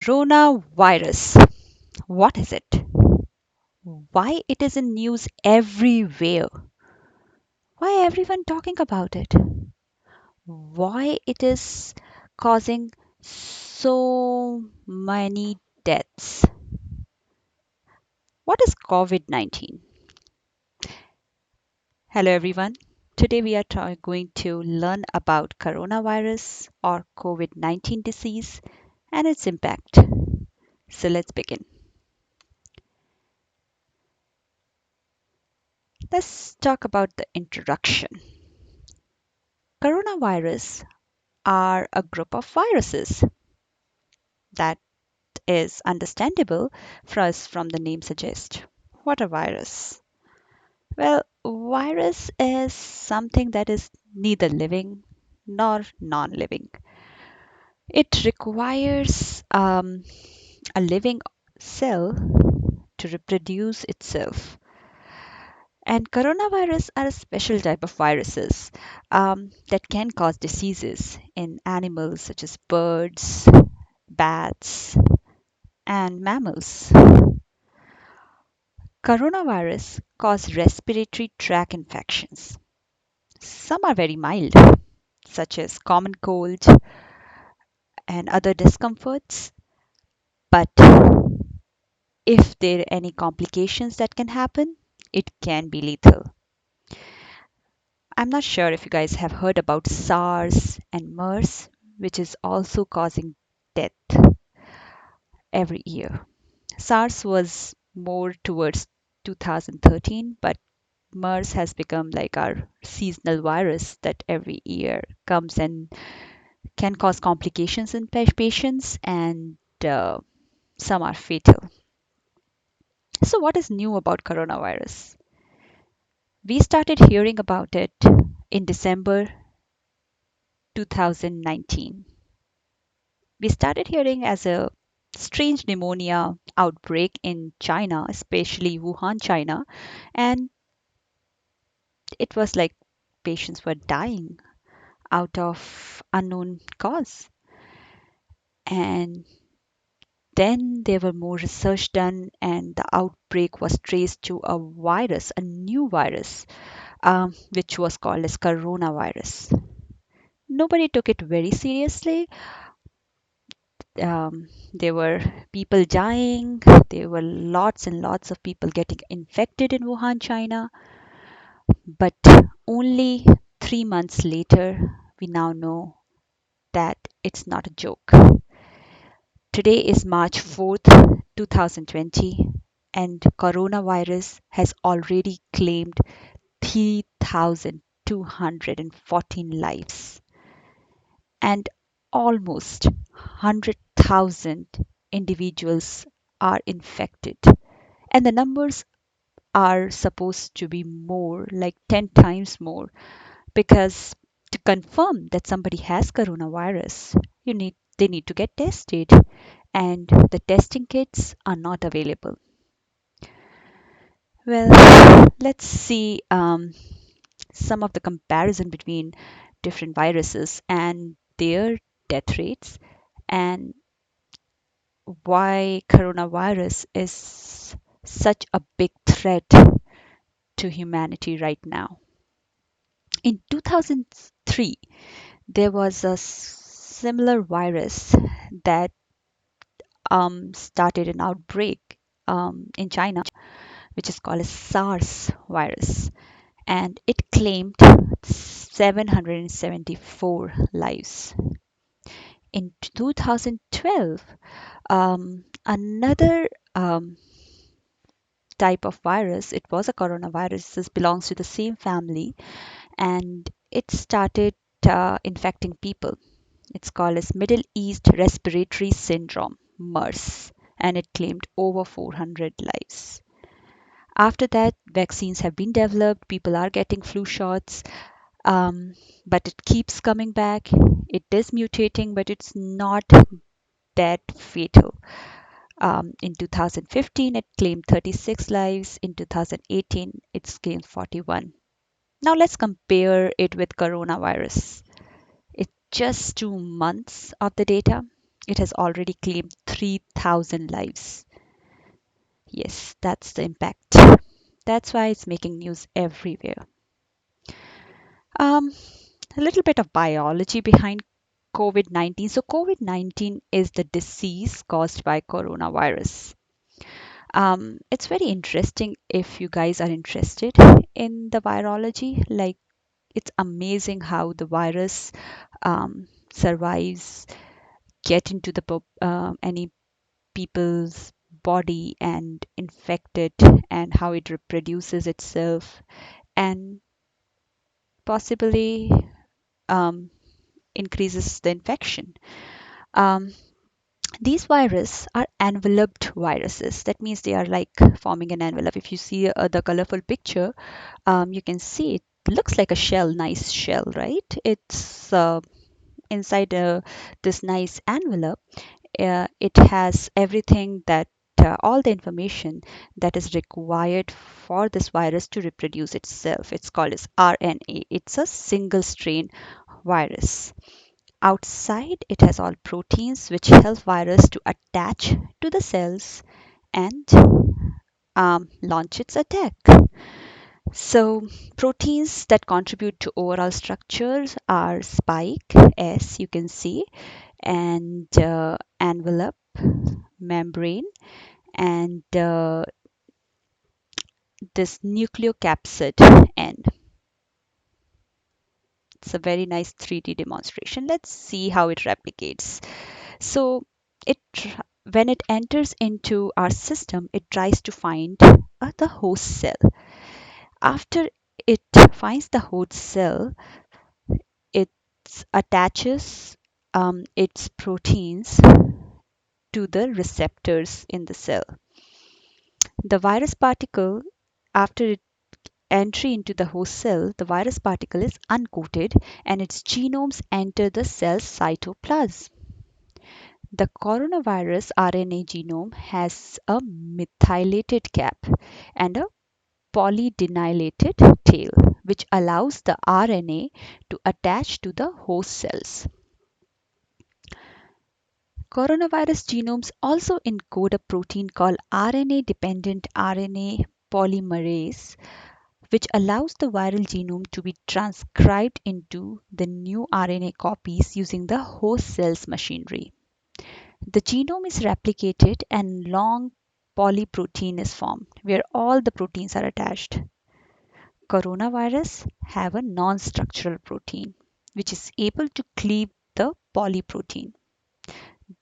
Coronavirus. What is it? Why it is in news everywhere? Why everyone talking about it? Why it is causing so many deaths? What is COVID-19? Hello everyone. Today we are going to learn about coronavirus or COVID-19 disease and its impact. So let's begin. Let's talk about the introduction. Coronavirus are a group of viruses. That is understandable for us from the name suggests. What a virus? Well, virus is something that is neither living nor non-living. It requires a living cell to reproduce itself. And coronavirus are a special type of viruses that can cause diseases in animals such as birds, bats, and mammals. Coronavirus cause respiratory tract infections. Some are very mild, such as common cold and other discomforts, but if there are any complications that can happen, it can be lethal. I'm not sure if you guys have heard about SARS and MERS, which is also causing death every year. SARS was more towards 2013, but MERS has become like our seasonal virus that every year comes and can cause complications in patients, and some are fatal. So, what is new about coronavirus? We started hearing about it in December 2019. We started hearing as a strange pneumonia outbreak in China, especially Wuhan, China, and it was like patients were dying out of unknown cause. And then there were more research done, and the outbreak was traced to a virus, a new virus, which was called as coronavirus. Nobody took it very seriously. There were people dying. There were lots and lots of people getting infected in Wuhan, China. But only 3 months later, we now know that it's not a joke. Today is March 4th, 2020, and coronavirus has already claimed 3,214 lives and almost 100,000 individuals are infected. And the numbers are supposed to be more, like 10 times more, because to confirm that somebody has coronavirus, they need to get tested, and the testing kits are not available. Well, let's see some of the comparison between different viruses and their death rates, and why coronavirus is such a big threat to humanity right now. In 2003, there was a similar virus that started an outbreak in China, which is called a SARS virus, and it claimed 774 lives. In 2012, another type of virus, it was a coronavirus, this belongs to the same family, and it started infecting people. It's called as Middle East Respiratory Syndrome, MERS, and it claimed over 400 lives. After that, vaccines have been developed, people are getting flu shots, but it keeps coming back. It is mutating, but it's not that fatal. In 2015, it claimed 36 lives. In 2018, it claimed 41. Now let's compare it with coronavirus. It's just 2 months of the data. It has already claimed 3,000 lives. Yes, that's the impact. That's why it's making news everywhere. Um, a little bit of biology behind COVID-19. So, COVID-19 is the disease caused by coronavirus. It's very interesting if you guys are interested in the virology. Like, it's amazing how the virus survives, get into the any people's body and infect it, and how it reproduces itself, and possibly um, increases the infection. Um, these viruses are enveloped viruses. That means they are like forming an envelope. If you see the colorful picture, you can see it looks like a shell, nice shell, right? It's inside this nice envelope. It has everything that all the information that is required for this virus to reproduce itself. It's called as RNA. It's a single strain virus. Outside, it has all proteins which help virus to attach to the cells and launch its attack. So, proteins that contribute to overall structures are spike, S, you can see, and envelope, membrane, and this nucleocapsid, N. It's a very nice 3D demonstration. Let's see how it replicates. So, it when it enters into our system, it tries to find the host cell. After it finds the host cell, it attaches its proteins to the receptors in the cell. The virus particle, after its entry into the host cell, the virus particle is uncoated and its genomes enter the cell's cytoplasm. The coronavirus RNA genome has a methylated cap and a polydenylated tail, which allows the RNA to attach to the host cells. Coronavirus genomes also encode a protein called RNA dependent RNA polymerase, which allows the viral genome to be transcribed into the new RNA copies using the host cell's machinery. The genome is replicated and long polyprotein is formed where all the proteins are attached. Coronavirus have a non-structural protein which is able to cleave the polyprotein.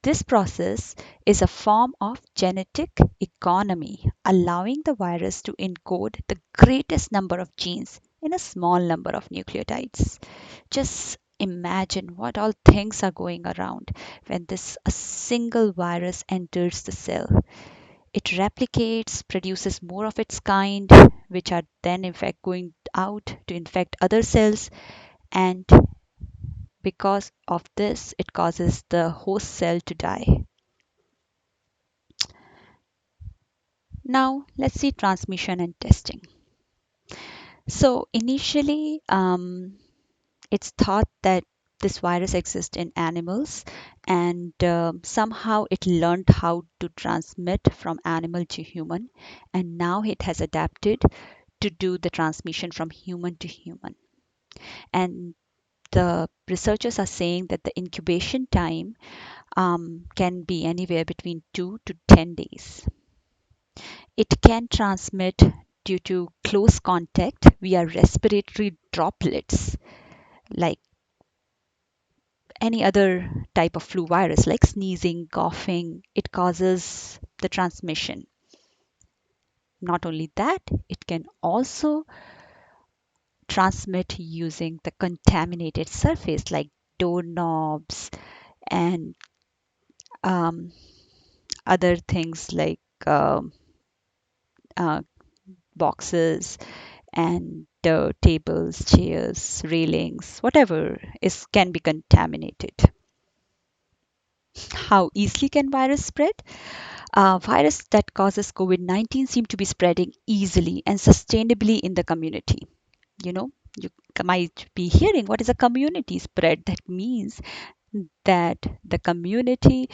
This process is a form of genetic economy, allowing the virus to encode the greatest number of genes in a small number of nucleotides. Just imagine what all things are going around when this a single virus enters the cell. It replicates, produces more of its kind, which are then in fact going out to infect other cells, and because of this, it causes the host cell to die. Now, let's see transmission and testing. So, initially, it's thought that this virus exists in animals, and somehow it learned how to transmit from animal to human, and now it has adapted to do the transmission from human to human. And the researchers are saying that the incubation time can be anywhere between 2 to 10 days. It can transmit due to close contact via respiratory droplets, like any other type of flu virus, like sneezing, coughing. It causes the transmission. Not only that, it can also transmit using the contaminated surface, like doorknobs and um, other things like uh, boxes and tables, chairs, railings, whatever is can be contaminated. How easily can virus spread? Virus that causes COVID-19 seem to be spreading easily and sustainably in the community. You know, you might be hearing what is a community spread. That means that the community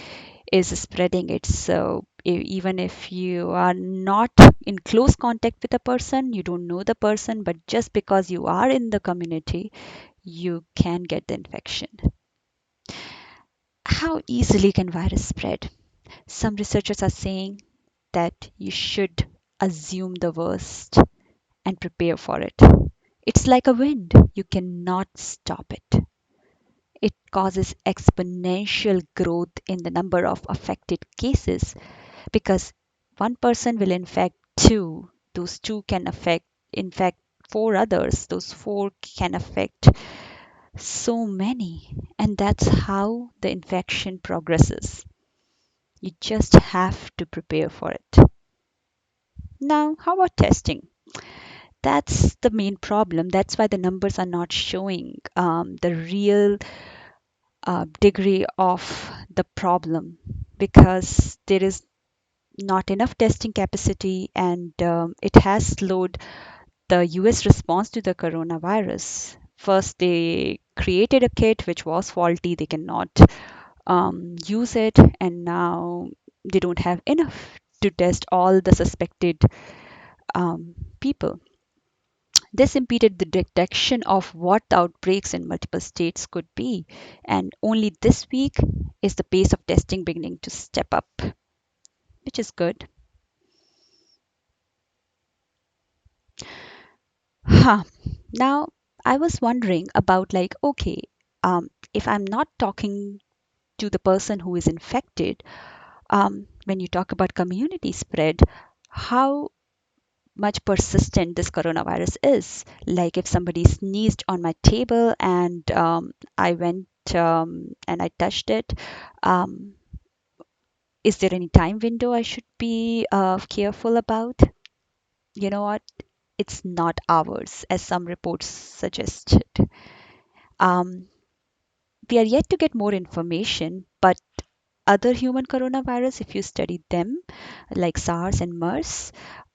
is spreading it. So even if you are not in close contact with a person, you don't know the person, but just because you are in the community, you can get the infection. How easily can virus spread? Some researchers are saying that you should assume the worst and prepare for it. It's like a wind, you cannot stop it. It causes exponential growth in the number of affected cases because one person will infect two, those two can infect four others, those four can affect so many, and that's how the infection progresses. You just have to prepare for it. Now, how about testing? That's the main problem. That's why the numbers are not showing the real degree of the problem because there is not enough testing capacity, and it has slowed the US response to the coronavirus. First, they created a kit which was faulty, they cannot use it, and now they don't have enough to test all the suspected people. This impeded the detection of what the outbreaks in multiple states could be, and only this week is the pace of testing beginning to step up, which is good. Huh. Now, I was wondering about like, okay, if I'm not talking to the person who is infected, when you talk about community spread, how much persistent this coronavirus is. Like if somebody sneezed on my table and I went and I touched it, um, is there any time window I should be careful about? You know what? It's not hours, as some reports suggested. Um, we are yet to get more information, but other human coronavirus, if you study them, like SARS and MERS,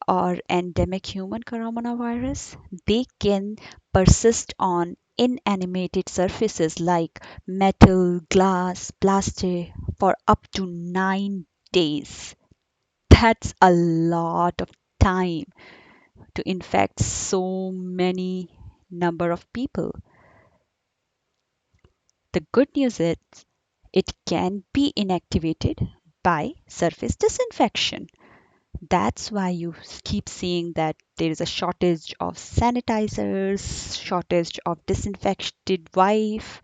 or endemic human coronavirus, they can persist on inanimated surfaces like metal, glass, plastic for up to 9 days. That's a lot of time to infect so many number of people. The good news is it can be inactivated by surface disinfection. That's why you keep seeing that there is a shortage of sanitizers, shortage of disinfected wipes,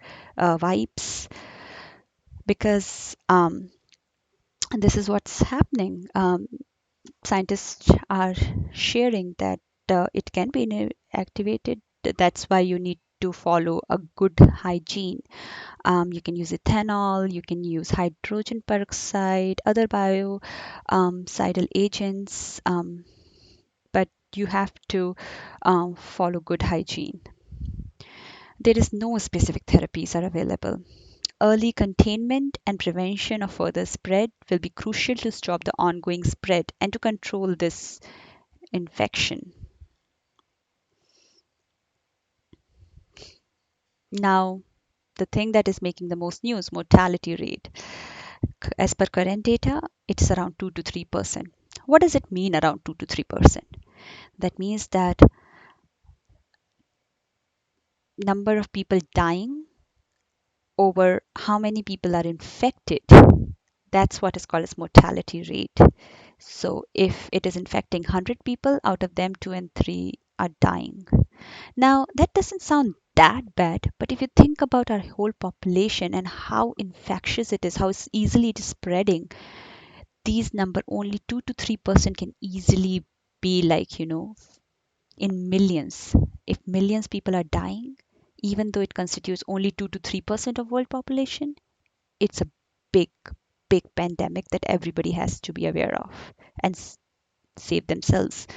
because this is what's happening. Scientists are sharing that it can be activated. That's why you need to follow a good hygiene. You can use ethanol, you can use hydrogen peroxide, other biocidal agents, but you have to follow good hygiene. There is no specific therapies are available. Early containment and prevention of further spread will be crucial to stop the ongoing spread and to control this infection. Now, the thing that is making the most news, mortality rate. As per current data, it's around 2 to 3%. What does it mean around 2 to 3%? That means that number of people dying over how many people are infected. That's what is called as mortality rate. So if it is infecting 100 people, out of them 2 and 3 are dying. Now, that doesn't sound that bad, but if you think about our whole population and how infectious it is, how easily it is spreading, these number only 2 to 3% can easily be like, in millions. If millions people are dying, even though it constitutes only 2 to 3% of world population, it's a big, big pandemic that everybody has to be aware of and save themselves.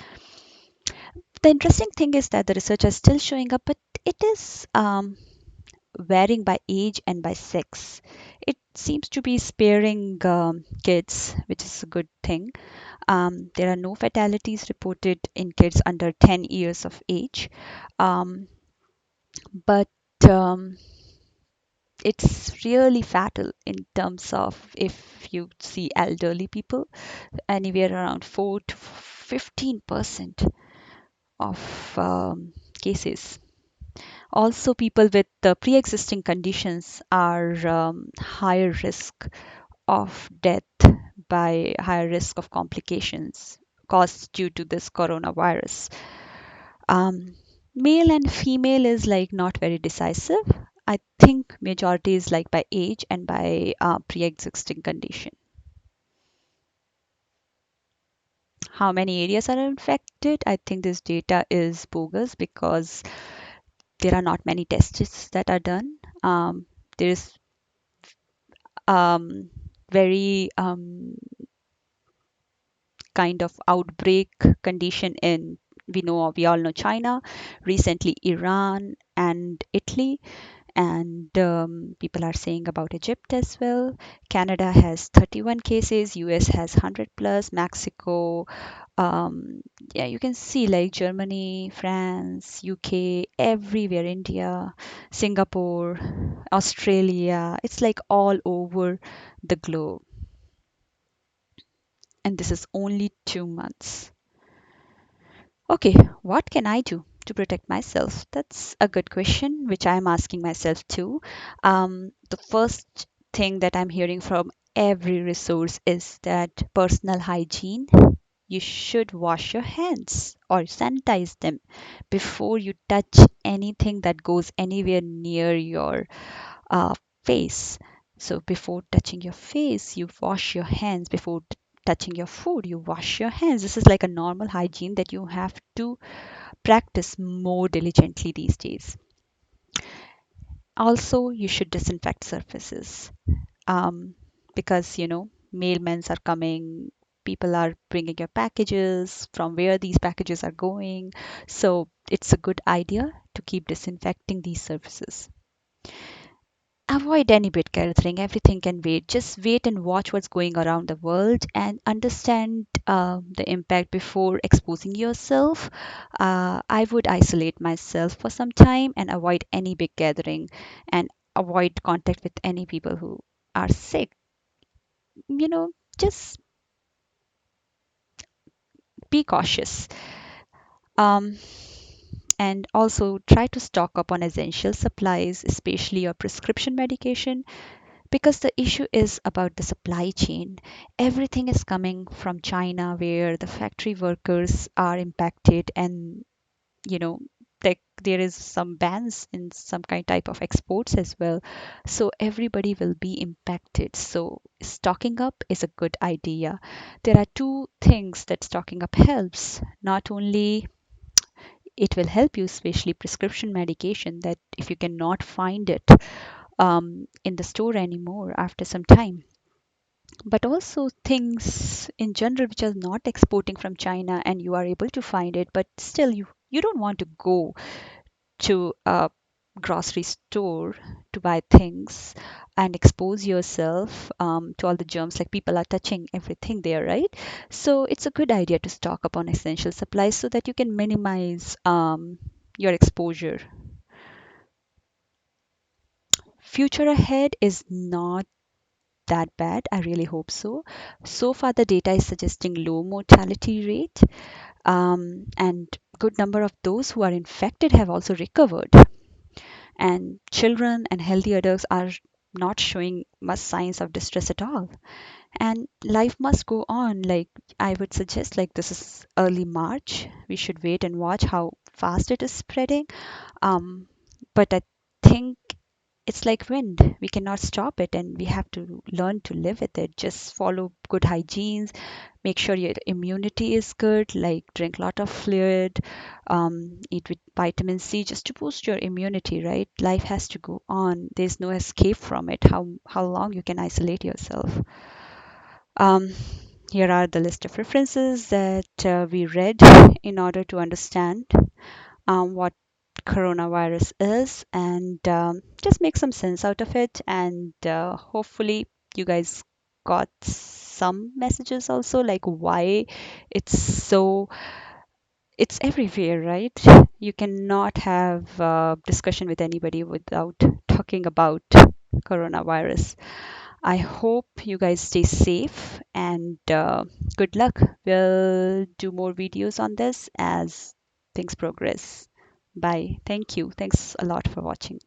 The interesting thing is that the research is still showing up, but it is varying by age and by sex. It seems to be sparing kids, which is a good thing. There are no fatalities reported in kids under 10 years of age. Um, but um, it's really fatal in terms of if you see elderly people, anywhere around 4 to 15% of cases. Also, people with pre-existing conditions are higher risk of death by higher risk of complications caused due to this coronavirus. Um, Male and female is like not very decisive. I think majority is like by age and by pre-existing condition. How many areas are infected? I think this data is bogus because there are not many tests that are done. There is um, very kind of outbreak condition in, we all know China, recently Iran and Italy, and people are saying about Egypt as well. Canada has 31 cases, US has 100 plus, Mexico, yeah, you can see like Germany, France, UK, everywhere, India, Singapore, Australia. It's like all over the globe. And this is only 2 months. Okay, what can I do to protect myself? That's a good question, which I'm asking myself too. The first thing that I'm hearing from every resource is that personal hygiene. You should wash your hands or sanitize them before you touch anything that goes anywhere near your uh, face. So before touching your face, you wash your hands. Before touching your food, you wash your hands. This is like a normal hygiene that you have to practice more diligently these days. Also, you should disinfect surfaces, um, because mailmen are coming. People are bringing your packages from where these packages are going. So it's a good idea to keep disinfecting these surfaces. Avoid any big gathering. Everything can wait. Just wait and watch what's going around the world and understand the impact before exposing yourself. I would isolate myself for some time and avoid any big gathering and avoid contact with any people who are sick. Just be cautious. Um, and also try to stock up on essential supplies, especially your prescription medication, because the issue is about the supply chain. Everything is coming from China, where the factory workers are impacted, and you know there is some bans in some kind type of exports as well. So everybody will be impacted. So stocking up is a good idea. There are two things that stocking up helps. Not only it will help you, especially prescription medication, that if you cannot find it in the store anymore after some time, but also things in general which are not exporting from China and you are able to find it, but still you don't want to go to a grocery store to buy things and expose yourself to all the germs, like people are touching everything there, right? So it's a good idea to stock up on essential supplies so that you can minimize your exposure. Future ahead is not that bad. I really hope so. So far, the data is suggesting low mortality rate, and good number of those who are infected have also recovered. And children and healthy adults are not showing much signs of distress at all. And life must go on. Like I would suggest, like this is early March. We should wait and watch how fast it is spreading. But I think it's like wind. We cannot stop it and we have to learn to live with it. Just follow good hygienes, make sure your immunity is good, like drink a lot of fluid, eat with vitamin C just to boost your immunity, right? Life has to go on. There's no escape from it. How long you can isolate yourself. Um, Here are the list of references that we read in order to understand what coronavirus is, and just make some sense out of it. And hopefully, you guys got some messages also, like why it's so, it's everywhere, right? You cannot have discussion with anybody without talking about coronavirus. I hope you guys stay safe and good luck. We'll do more videos on this as things progress. Bye. Thank you. Thanks a lot for watching.